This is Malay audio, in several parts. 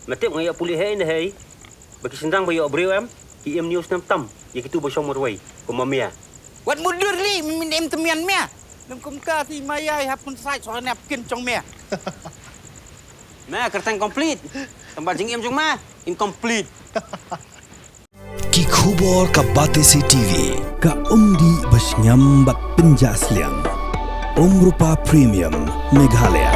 Ladep ngaya Pulit hai ni hai. Bagi sendang bayo breu am. Ki em news nam tam. Ya kitu bo shong morwai. Ko mamia. Wat mudur li min em temian mea. Nam kum ka ti mayai hapun sai so nap kin chong mea. Mea kertang komplit. Tempat jing em jong ma incomplete. Ki khubor ka Batesi TV ka umdi bas nyambat penjaslian. Rupa Premium Meghalaya.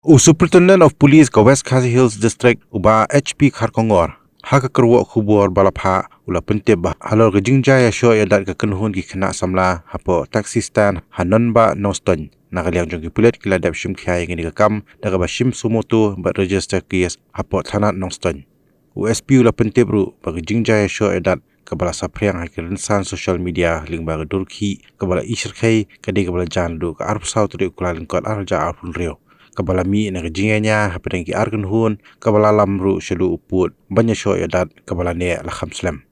Superintendent of Police ka West Khasi Hills District uba HP Kharkongor haka kerwa khubor balapha ula pentep ba halor ka Jingïashoh ya dat ka Kynhun ki khana Samla hapo taxi stand Nonbah Noston nakaliang jong ki Pulit ki Ladep shim khai ngini ka kam daga ba shim sumoto ba register case hapo thana Noston USP ula pentep ru ba Jingïashoh ya dat kabala sapriang ha kirinsan social media ling ba durki kabala isir khai kadi kabala jandu ka arp south ri kula lingkot arja arpun rio kabala mi na jingenya hapeng ki Kynhun kabala lamru shelu uput banya show ya dat kabala ne la khamslam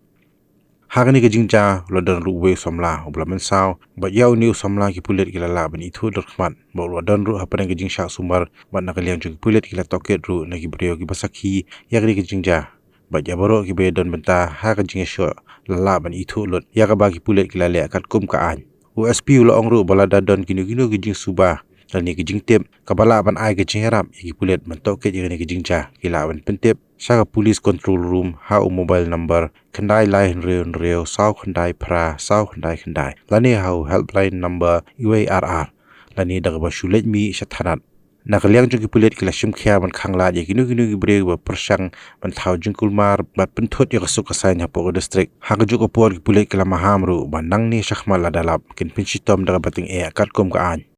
hagani ke jingja lodan ruwe Samla ubla Mynsaw ba yaw new Samla ki Pulit ki lala bani thu dorkhman ba lodan ru hapeng ke jingsha sumar ba nakaliang jung Pulit ki la toket ru na ki brio ki basaki yagri ke jingja ba jabaro ki be don benta ha ka Jingïashoh lala bani thu lot yaga ba ki Pulit ki lale kat kum ka an USP ulo ongru balada don kinu ki jing suba lani ki jingtep kabala ban ai ke jingharap ki Pulit mentok ke jingani ki jingja kilawan pentep saka police control room ha mobile number khandai lai reo sau khandai pra sau khandai lani ha helpline number UARR lani daga ba shulet mi shathanat nakaliang jong ki Pulit kila shim khia ban khangla je kinu ki breg ba persang ban thau jingkulmar bat penthot ya kasuk kasanya po district ha ka juk opor ki Pulit kila mahamru ban nang ni shakhmal adalap kin pinchitom daga bating e kat kom ka an